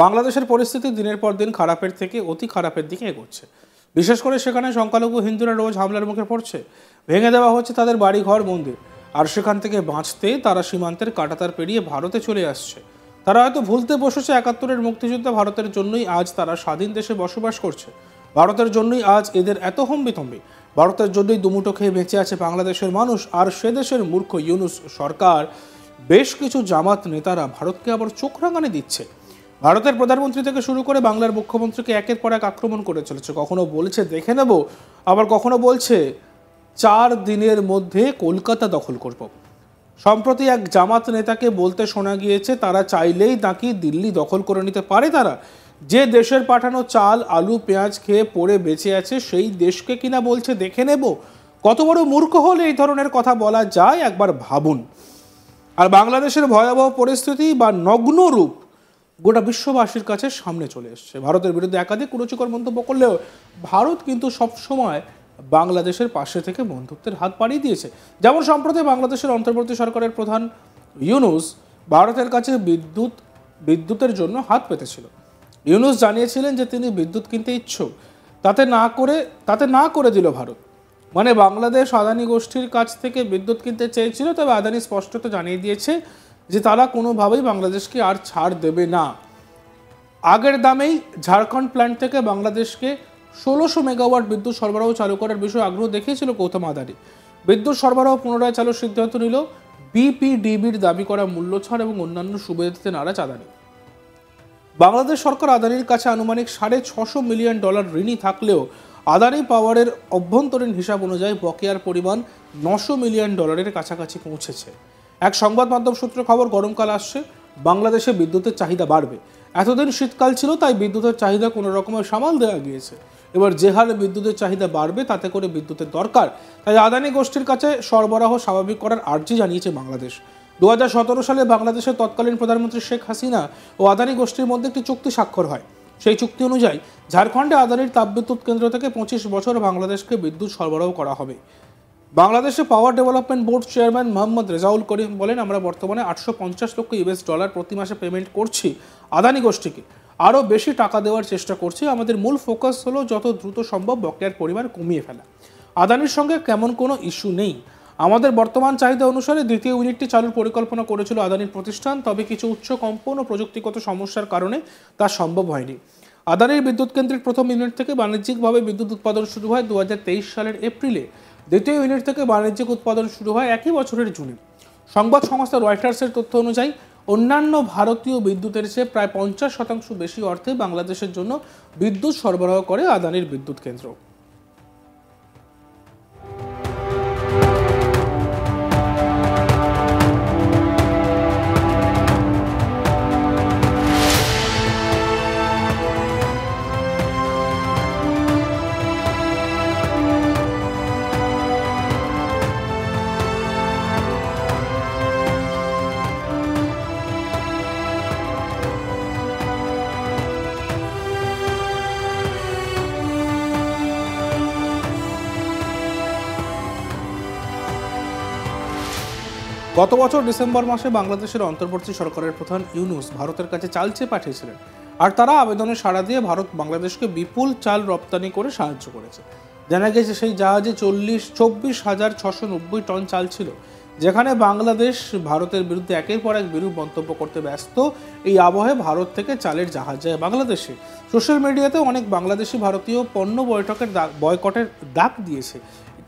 বাংলাদেশের পরিস্থিতি দিনের পর দিন খারাপের থেকে অতি খারাপের দিকে এগোচ্ছে। বিশেষ করে সেখানে সংখ্যালঘু হিন্দুরা রোজ হামলার মুখে পড়ছে, ভেঙে দেওয়া হচ্ছে তাদের বাড়িঘর মন্দির, আর সেখান থেকে বাঁচতে তারা সীমান্তের কাঁটাতার পেরিয়ে ভারতে চলে আসছে। তারা হয়তো ভুলতে বসেছে ৭১-এর মুক্তিযুদ্ধ ভারতের জন্যই আজ তারা স্বাধীন দেশে বসবাস করছে, ভারতের জন্যই আজ এদের এত হম্বিতম্বি, ভারতের জন্যই দুমুঠো খেয়ে বেঁচে আছে বাংলাদেশের মানুষ। আর সে দেশের মূর্খ ইউনূস সরকার, বেশ কিছু জামাত নেতারা ভারতকে আবার চোখ রাঙানি দিচ্ছে। ভারতের প্রধানমন্ত্রী থেকে শুরু করে বাংলার মুখ্যমন্ত্রীকে একের পর এক আক্রমণ করে চলেছে। কখনো বলছে দেখে নেব, আবার কখনো বলছে ৪ দিনের মধ্যে কলকাতা দখল করব। সম্প্রতি এক জামাত নেতাকে বলতে শোনা গিয়েছে তারা চাইলেই নাকি দিল্লি দখল করে নিতে পারে। তারা যে দেশের পাঠানো চাল, আলু, পেঁয়াজ খেয়ে পড়ে বেঁচে আছে সেই দেশকে কিনা বলছে দেখে নেব। কত বড় মূর্খ হলে এই ধরনের কথা বলা যায় একবার ভাবুন। আর বাংলাদেশের ভয়াবহ পরিস্থিতি বা নগ্ন রূপ গোটা বিশ্ববাসীর কাছে সামনে চলে এসছে। ভারতের বিরুদ্ধে একাধিক কুরুচিকর মন্তব্য করলেও ভারত কিন্তু সবসময় বাংলাদেশের পাশে থেকে বন্ধুত্বের হাত বাড়িয়ে দিয়েছে। যেমন সম্প্রতি বাংলাদেশের অন্তর্বর্তী সরকারের প্রধান ইউনূস ভারতের কাছে বিদ্যুতের জন্য হাত পেতেছিল। ইউনূস জানিয়েছিলেন যে তিনি বিদ্যুৎ কিনতে ইচ্ছুক, তাতে না করে দিল ভারত। মানে বাংলাদেশ আদানি গোষ্ঠীর কাছ থেকে বিদ্যুৎ কিনতে চেয়েছিল, তবে আদানি স্পষ্টত জানিয়ে দিয়েছে যে তারা কোনোভাবেই বাংলাদেশকে আর ছাড় দেবে না। আগের দামেই ঝাড়খণ্ড প্ল্যান্ট থেকে বাংলাদেশকে ১৬০০ মেগাওয়াট বিদ্যুৎ সরবরাহ চালু করার বিষয়ে আগ্রহ দেখিয়েছিল গৌতম আদানি। বিদ্যুৎ সরবরাহ পুনরায় চালুর সিদ্ধান্ত নিল বিপিডিবির দাবি করা মূল্য ছাড় এবং অন্যান্য সুবিধা দিতে নারাজ আদানি। বাংলাদেশ সরকার আদানির কাছে আনুমানিক $৬৫০ মিলিয়ন ঋণী থাকলেও আদানি পাওয়ারের অভ্যন্তরীণ হিসাব অনুযায়ী বকেয়ার পরিমাণ $৯০০ মিলিয়ন কাছাকাছি পৌঁছেছে। এক সংবাদ মাধ্যম সূত্রে খবর, গরমকাল আসছে, বাংলাদেশে বিদ্যুতের চাহিদা বাড়বে। এতদিন শীতকাল ছিল, তাই বিদ্যুতের চাহিদা কোনো রকমের সামাল দেওয়া গিয়েছে। এবার যে হারে বিদ্যুতের চাহিদা বাড়বে তাতে করে বিদ্যুতের দরকার, তাই আদানি গোষ্ঠীর কাছে সরবরাহ স্বাভাবিক করার আর্জি জানিয়েছে বাংলাদেশ। ২০১৭ সালে বাংলাদেশের তৎকালীন প্রধানমন্ত্রী শেখ হাসিনা ও আদানি গোষ্ঠীর মধ্যে একটি চুক্তি স্বাক্ষর হয়। সেই চুক্তি অনুযায়ী ঝাড়খণ্ডে আদানির তাপবিদ্যুৎ কেন্দ্র থেকে ২৫ বছর বাংলাদেশকে বিদ্যুৎ সরবরাহ করা হবে। বাংলাদেশে power development board chairman Mohammad Rezaul Karim বলেন, আমরা বর্তমানে $৮৫০ লক্ষ প্রতি মাসে পেমেন্ট করছি আদানি গোষ্ঠীকে। আরও বেশি টাকা দেওয়ার চেষ্টা করছি। আমাদের মূল ফোকাস হলো যত দ্রুত সম্ভব বকেয়ার পরিমাণ কমিয়ে ফেলা। আদানির সঙ্গে কেমন কোনো ইস্যু নেই। আমাদের বর্তমান চাহিদা অনুসারে দ্বিতীয় ইউনিটটি চালুর পরিকল্পনা করেছিল আদানির প্রতিষ্ঠান, তবে কিছু উচ্চ কম্পন ও প্রযুক্তিগত সমস্যার কারণে তা সম্ভব হয়নি। আদানির বিদ্যুৎ কেন্দ্রের প্রথম ইউনিট থেকে বাণিজ্যিকভাবে বিদ্যুৎ উৎপাদন শুরু হয় ২০২৩ সালের এপ্রিলে। দ্বিতীয় ইউনিট থেকে বাণিজ্যিক উৎপাদন শুরু হয় একই বছরের জুনে। সংবাদ সংস্থা রয়টার্সের তথ্য অনুযায়ী অন্যান্য ভারতীয় বিদ্যুতের চেয়ে প্রায় ৫০% বেশি অর্থে বাংলাদেশের জন্য বিদ্যুৎ সরবরাহ করে আদানির বিদ্যুৎ কেন্দ্র। গত বছর ডিসেম্বর মাসে বাংলাদেশের অন্তর্বর্তী সরকারের প্রধান ইউনূস ভারতের কাছে চাল চেয়ে পাঠিয়েছিলেন, আর তারা আবেদনে সাড়া দিয়ে ভারত বাংলাদেশকে বিপুল চাল রপ্তানি করে সাহায্য করেছে। জানা গেছে সেই জাহাজে ২৪,৬৯০ টন চাল ছিল। যেখানে বাংলাদেশ ভারতের বিরুদ্ধে একের পর এক বিরূপ মন্তব্য করতে ব্যস্ত, এই আবহে ভারত থেকে চালের জাহাজ যায় বাংলাদেশে। সোশ্যাল মিডিয়াতে অনেক বাংলাদেশি ভারতীয় পণ্য বয়কটের ডাক দিয়েছে।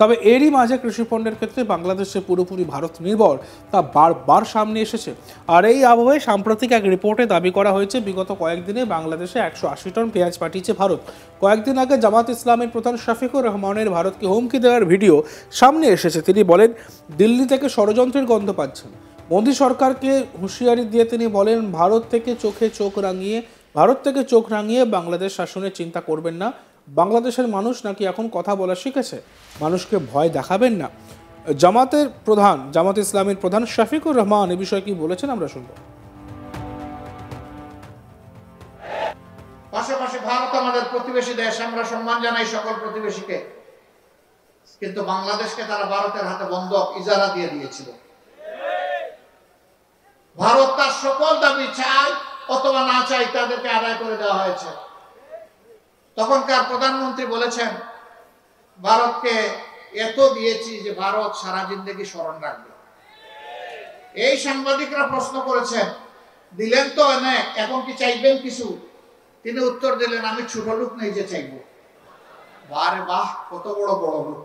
তবে এরই মাঝে কৃষি পণ্যের ক্ষেত্রে বাংলাদেশে পুরোপুরি ভারত নির্ভর তা বারবার সামনে এসেছে। আর এই আবহে সাম্প্রতিক এক রিপোর্টে দাবি করা হয়েছে বিগত কয়েকদিনে বাংলাদেশে ১৮০ টন পেঁয়াজ পাঠিয়েছে ভারত। কয়েকদিন আগে জামাত ইসলামের প্রধান শফিকুর রহমানের ভারতকে হুমকি দেওয়ার ভিডিও সামনে এসেছে। তিনি বলেন, দিল্লি থেকে ষড়যন্ত্রের গন্ধ পাচ্ছেন। মোদী সরকারকে হুঁশিয়ারি দিয়ে তিনি বলেন, ভারত থেকে চোখ রাঙিয়ে বাংলাদেশ শাসনের চিন্তা করবেন না। বাংলাদেশের মানুষ নাকি এখন কথা বলা শিখেছে, মানুষকে ভয় দেখাবেন না। জামাত ইসলামের প্রধান শফিকুর রহমান এ বিষয়ে কি বলেছেন আমরা শুনব। পাশাপাশি ভারত আমাদের প্রতিবেশী দেশ, আমরা সম্মান জানাই সকল প্রতিবেশীকে, কিন্তু বাংলাদেশকে তারা ভারতের হাতে বন্ধক ইজারা দিয়ে দিয়েছিল। ভারত তার সকল দাবি চায় অথবা না চাই তাদেরকে আদায় করে দেওয়া হয়েছে। তখনকার প্রধানমন্ত্রী বলেছেন, ভারতকে এত দিয়েছি যে ভারত সারা জিন্দেগি স্মরণ রাখবে। এই সাংবাদিকরা প্রশ্ন করেছেন, দিলেন তো অনেক, এখন কি চাইবেন কিছু? তিনি উত্তর দিলেন, আমি ছোট লোক নেই যে চাইব। বারে বাহ, কত বড় বড় লোক!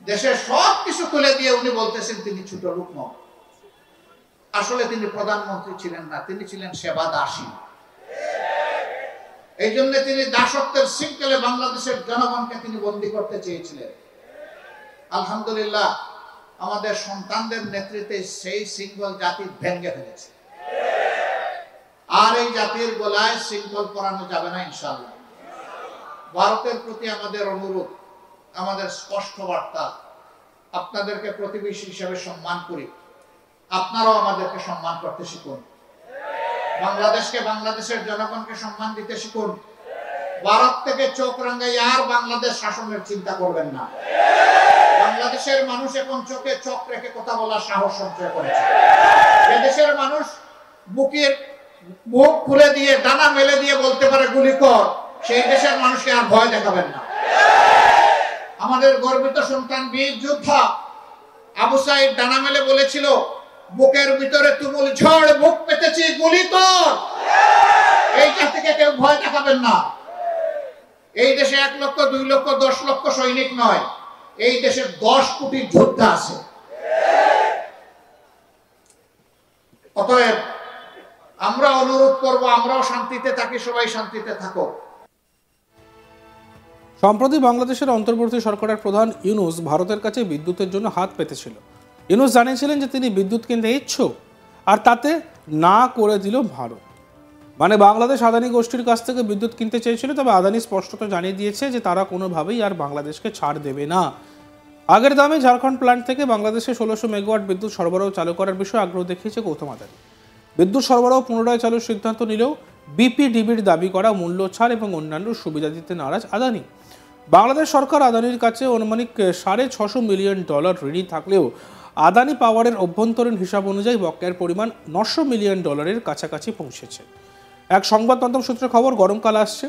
দেশের সব কিছু তুলে দিয়ে উনি বলতেছেন তিনি ছোট লোক নন। আসলে তিনি প্রধানমন্ত্রী ছিলেন না, তিনি ছিলেন সেবা দাসী। এই জন্য তিনি দাসত্বের শৃঙ্খলে বাংলাদেশের জনগণকে তিনি বন্দী করতে চেয়েছিলেন। আলহামদুলিল্লাহ, আমাদের সন্তানদের নেতৃত্বে সেই শৃঙ্খল জাতি ভেঙে ফেলেছে। আর এই জাতির গলায় শৃঙ্খল পরানো যাবে না ইনশাআল্লাহ। ভারতের প্রতি আমাদের অনুরোধ, আমাদের স্পষ্ট বার্তা, আপনাদেরকে প্রতিবেশী হিসেবে সম্মান করি, আপনারাও আমাদেরকে সম্মান করতে শিখুন। বাংলাদেশকে, বাংলাদেশের জনগণকে সম্মান দিতে শিখুন। ভারত থেকে চোখ রাঙাই আর বাংলাদেশ শাসনের চিন্তা করবেন না। বাংলাদেশের মানুষ এখন চোখে চোখ রেখে কথা বলার সাহস সঞ্চয় করেছে। এদেশের মানুষ বুকের মুখ খুলে দিয়ে, ডানা মেলে দিয়ে বলতে পারে গুলি কর, সেই দেশের মানুষকে আর ভয় দেখাবেন না। আমাদের গর্বিত সন্তান বীর যোদ্ধা আবু সাইদ ডানা মেলে বলেছিল, বুকের ভিতরে তুমুল ঝড়, বুক পেতেছি, গুলি কর। এই জাতিকে কেউ ভয় দেখাবেন না। এই দেশে 1 লক্ষ, 2 লক্ষ, 10 লক্ষ সৈনিক নয়, এই দেশে 10 কোটি যোদ্ধা আছে। অতএব আমরা অনুরোধ করব, আমরাও শান্তিতে থাকি, সবাই শান্তিতে থাকো। সম্প্রতি বাংলাদেশের অন্তর্বর্তী সরকারের প্রধান ইউনূস ভারতের কাছে বিদ্যুতের জন্য হাত পেতেছিল। ইউনূস জানিয়েছিলেন যে তিনি বিদ্যুৎ কিনতে ইচ্ছুক, আর তাতে না করে দিল ভারত। মানে বাংলাদেশ আদানি গোষ্ঠীর কাছ থেকে বিদ্যুৎ কিনতে চেয়েছিল, তবে আদানি স্পষ্টত জানিয়ে দিয়েছে যে তারা কোনোভাবেই আর বাংলাদেশকে ছাড় দেবে না। আগের দামে ঝাড়খণ্ড প্ল্যান্ট থেকে বাংলাদেশে 1600 মেগাওয়াট বিদ্যুৎ সরবরাহ চালু করার বিষয়ে আগ্রহ দেখিয়েছে গৌতম আদানি। বিদ্যুৎ সরবরাহ পুনরায় চালুর সিদ্ধান্ত নিলেও বিপিডিবির দাবি করা মূল্য ছাড় এবং অন্যান্য সুবিধা দিতে নারাজ আদানি। বাংলাদেশ সরকার আদানির কাছে আনুমানিক $650 মিলিয়ন ঋণী থাকলেও আদানি পাওয়ারের অভ্যন্তরীণ হিসাব অনুযায়ী বকেয়ার পরিমাণ $900 মিলিয়ন কাছাকাছি পৌঁছেছে। এক সংবাদ মাধ্যম সূত্রে খবর, গরমকাল আসছে,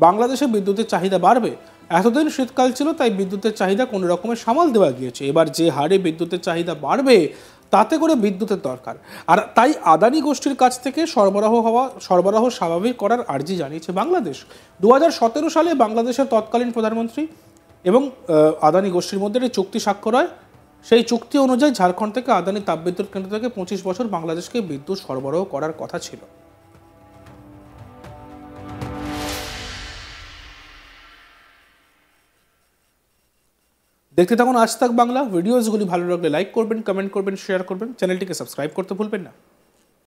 বাংলাদেশে বিদ্যুতের চাহিদা বাড়বে। এতদিন শীতকাল ছিল, তাই বিদ্যুতের চাহিদা কোনো রকমের সামাল দেওয়া গিয়েছে। এবার যে হারে বিদ্যুতের চাহিদা বাড়বে, তাতে করে বিদ্যুতের দরকার, আর তাই আদানি গোষ্ঠীর কাছ থেকে সরবরাহ স্বাভাবিক করার আর্জি জানিয়েছে বাংলাদেশ। 2017 সালে বাংলাদেশের তৎকালীন প্রধানমন্ত্রী এবং আদানি গোষ্ঠীর মধ্যে একটি চুক্তি স্বাক্ষর হয়। সেই চুক্তি অনুযায়ী ঝাড়খণ্ড থেকে আদানি তাপবিদ্যুৎ কেন্দ্র থেকে 25 বছর বাংলাদেশকে বিদ্যুৎ সরবরাহ করার কথা ছিল। দেখতে থাকুন আজ তাক বাংলা। ভিডিওসগুলি ভালো লাগলে লাইক করবেন, কমেন্ট করবেন, শেয়ার করবেন, চ্যানেলটিকে সাবস্ক্রাইব করতে ভুলবেন না।